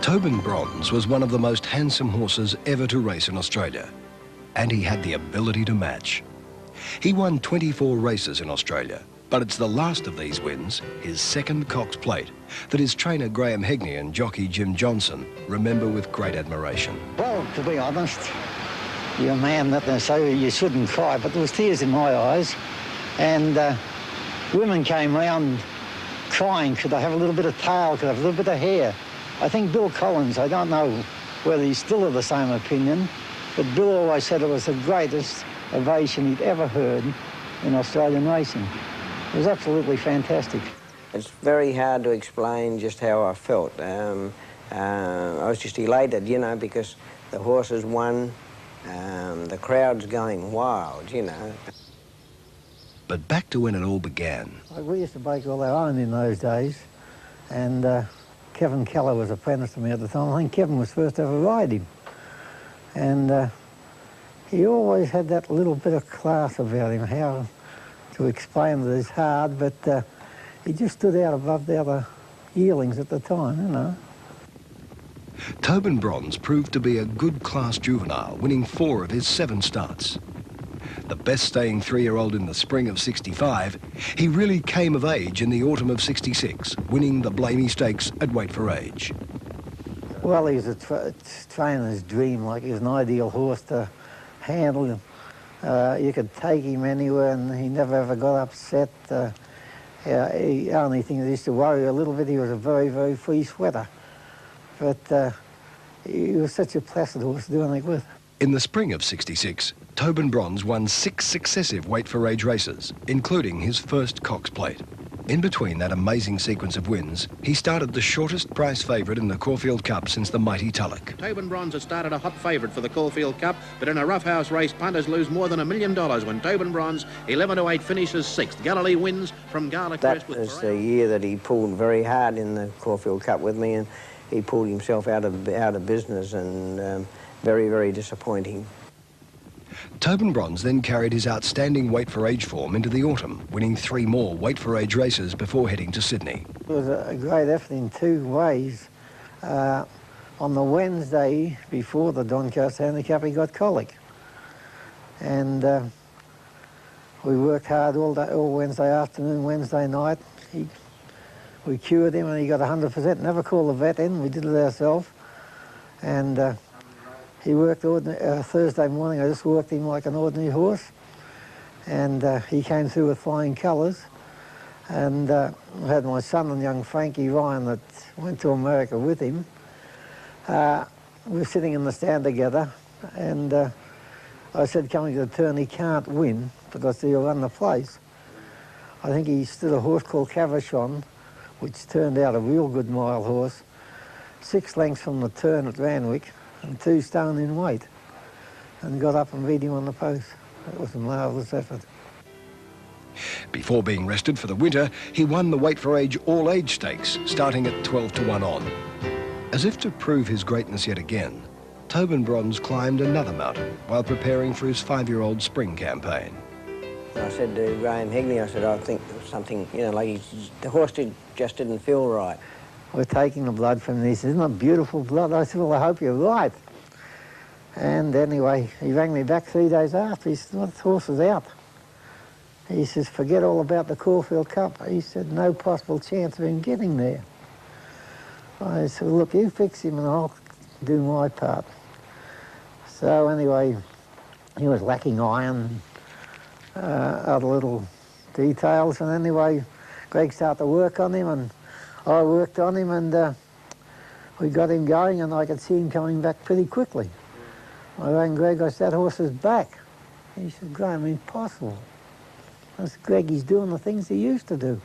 Tobin Bronze was one of the most handsome horses ever to race in Australia, and he had the ability to match. He won 24 races in Australia, but it's the last of these wins, his second Cox Plate, that his trainer Graham Hegney and jockey Jim Johnson remember with great admiration. Well, to be honest, you're a man that they say you shouldn't cry, but there was tears in my eyes, and women came round crying, could I have a little bit of tail, could I have a little bit of hair? I think Bill Collins, I don't know whether he's still of the same opinion, but Bill always said it was the greatest ovation he'd ever heard in Australian racing. It was absolutely fantastic. It's very hard to explain just how I felt. I was just elated, you know, because the horses won, the crowd's going wild, you know. But back to when it all began. We used to bake all our own in those days, and Kevin Keller was apprentice to me at the time. I think Kevin was first ever ride him. And he always had that little bit of class about him, how to explain it is hard, but he just stood out above the other yearlings at the time, you know. Tobin Bronze proved to be a good class juvenile, winning 4 of his 7 starts. The best staying 3-year-old in the spring of '65, he really came of age in the autumn of '66, winning the Blamey Stakes at Weight for Age. Well, he was a trainer's dream, like he was an ideal horse to handle him. You could take him anywhere and he never ever got upset. The only thing that used to worry a little bit, he was a very, very free sweater. But he was such a placid horse to do anything with. In the spring of '66, Tobin Bronze won 6 successive Weight for Age races, including his first Cox Plate. In between that amazing sequence of wins, he started the shortest price favourite in the Caulfield Cup since the mighty Tulloch. Tobin Bronze has started a hot favourite for the Caulfield Cup, but in a roughhouse race, punters lose more than $1 million when Tobin Bronze, 11-8, finishes 6th. Galilee wins from Garlic Crest. That was the year that he pulled very hard in the Caulfield Cup with me, and he pulled himself out of business, and very, very disappointing. Tobin Bronze then carried his outstanding Weight for Age form into the autumn, winning 3 more Weight for Age races before heading to Sydney. It was a great effort in 2 ways. On the Wednesday before the Doncaster Handicap, he got colic. And we worked hard all Wednesday afternoon, Wednesday night. We cured him and he got 100%. Never called the vet in, we did it ourselves. And he worked Thursday morning. I just worked him like an ordinary horse, and he came through with flying colours. And I had my son and young Frankie Ryan that went to America with him. We were sitting in the stand together, and I said, coming to the turn, he can't win because he'll run the place. I think he stood a horse called Cavachon, which turned out a real good mile horse, 6 lengths from the turn at Randwick, and 2 stone in weight, and got up and beat him on the post. It was a marvellous effort. Before being rested for the winter, he won the Weight for Age All-Age Stakes, starting at 12-1 on. As if to prove his greatness yet again, Tobin Bronze climbed another mountain while preparing for his 5-year-old spring campaign. I said to Graham Hegney, I said, I think something, you know, like the horse just didn't feel right. We're taking the blood from this. Isn't it beautiful blood? I said, well, I hope you're right. And anyway, he rang me back 3 days after. He said, well, the horse is out. He says, forget all about the Caulfield Cup. He said, no possible chance of him getting there. I said, well, look, you fix him and I'll do my part. So anyway, he was lacking iron, other little details. And anyway, Greg started to work on him, and I worked on him, and we got him going, and I could see him coming back pretty quickly. I rang Greg, I said, that horse is back. He said, Graham, impossible. I said, Greg, he's doing the things he used to do.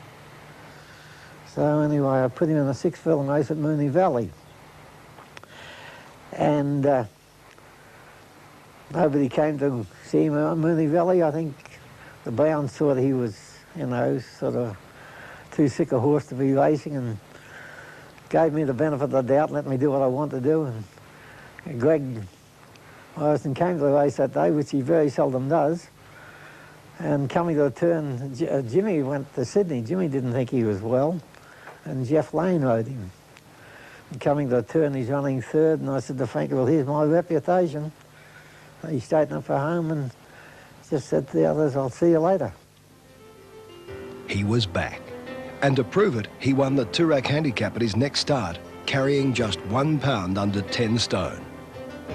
So anyway, I put him in a 6-furlong race at Moonee Valley. And nobody came to see him at Moonee Valley. I think the Browns thought he was, you know, sort of too sick a horse to be racing, and gave me the benefit of the doubt and let me do what I want to do. And Greg Morrison came to the race that day, which he very seldom does. And coming to the turn, Jimmy went to Sydney. Jimmy didn't think he was well, and Jeff Lane rode him. Coming to the turn, he's running third, and I said to Frankie, well, here's my reputation. He straightened up for home and just said to the others, I'll see you later. He was back. And to prove it, he won the Toorak Handicap at his next start, carrying just 1 pound under 10 stone.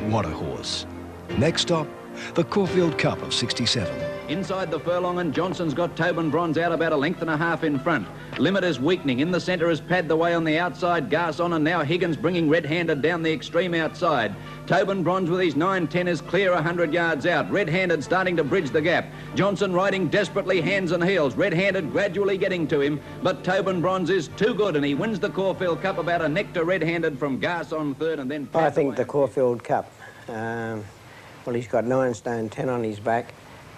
What a horse. Next stop, the Caulfield Cup of '67. Inside the furlong, and Johnson's got Tobin Bronze out about 1.5 lengths in front. Limit is weakening. In the centre is Pad the way on the outside. Garson, and now Higgins bringing red-handed down the extreme outside. Tobin Bronze with his 9.10 is clear 100 yards out. Red-handed starting to bridge the gap. Johnson riding desperately hands and heels. Red-handed gradually getting to him, but Tobin Bronze is too good, and he wins the Caulfield Cup about a neck to red-handed from Garson third, and then Pad I think the Caulfield Cup. Well, he's got 9 stone 10 on his back,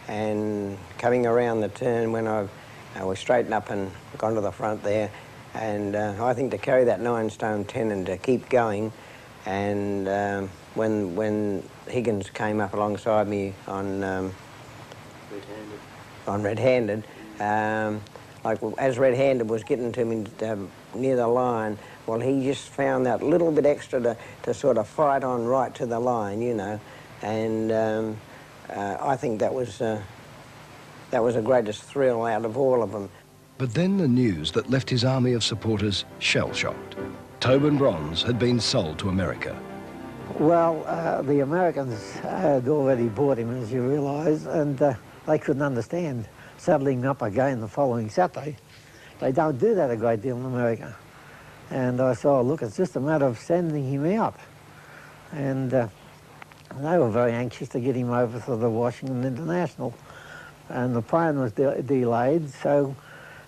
and coming around the turn when I was straightened up and gone to the front there, and I think to carry that 9 stone 10 and to keep going, and when Higgins came up alongside me on red-handed, like as red-handed was getting to me near the line, well, he just found that little bit extra to sort of fight on right to the line, you know, and I think that was the greatest thrill out of all of them. But then the news that left his army of supporters shell-shocked. Tobin Bronze had been sold to America. Well, the Americans had already bought him, as you realise, and they couldn't understand saddling up again the following Saturday. They don't do that a great deal in America. And I said, oh, look, it's just a matter of sending him out. And they were very anxious to get him over to the Washington International. And the plane was delayed, so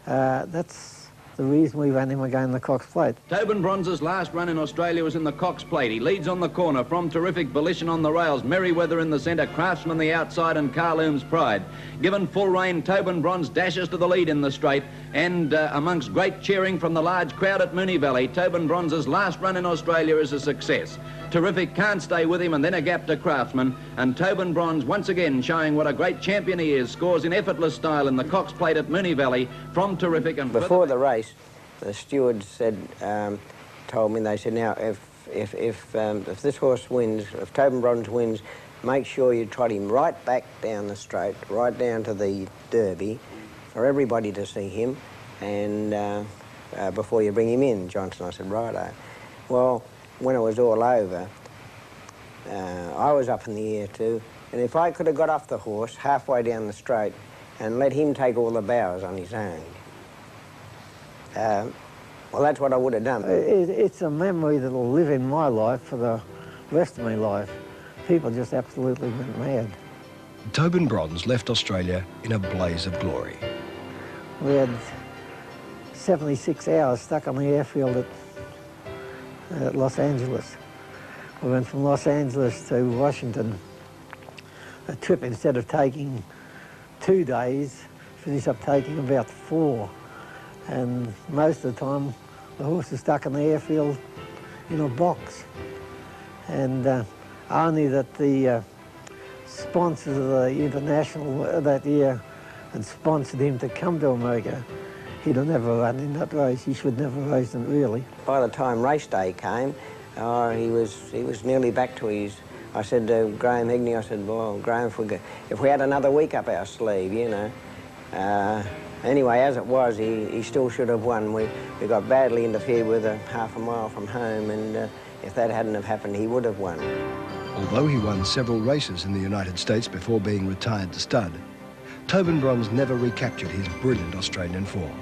that's the reason we ran him again in the Cox Plate. Tobin Bronze's last run in Australia was in the Cox Plate. He leads on the corner from Terrific Volition on the rails, Merryweather in the centre, Craftsman the outside, and Carloom's Pride. Given full rein, Tobin Bronze dashes to the lead in the straight, and amongst great cheering from the large crowd at Moonee Valley, Tobin Bronze's last run in Australia is a success. Terrific can't stay with him, and then a gap to Craftsman, and Tobin Bronze once again showing what a great champion he is, scores in effortless style in the Cox Plate at Moonee Valley from Terrific. And before the race, the stewards said, told me, they said, now if this horse wins, if Tobin Bronze wins, make sure you trot him right back down the straight, right down to the Derby, for everybody to see him, and before you bring him in, Johnson. I said, righto. Well, when it was all over, I was up in the air too, and if I could have got off the horse halfway down the straight and let him take all the bows on his own, well, that's what I would have done. It's a memory that will live in my life for the rest of my life. People just absolutely went mad. Tobin Bronze left Australia in a blaze of glory. We had 76 hours stuck on the airfield at Los Angeles. We went from Los Angeles to Washington. A trip, instead of taking 2 days, finished up taking about 4. And most of the time, the horse was stuck in the airfield in a box. And only that the sponsors of the International that year had sponsored him to come to America. He'd have never run in that race. He should never have raced it, really. By the time race day came, he was nearly back to his... I said to Graham Higney, I said, well, Graham, if we had another week up our sleeve, you know. Anyway, as it was, he still should have won. We got badly interfered with half a mile from home, and if that hadn't have happened, he would have won. Although he won several races in the United States before being retired to stud, Tobin Bronze never recaptured his brilliant Australian form.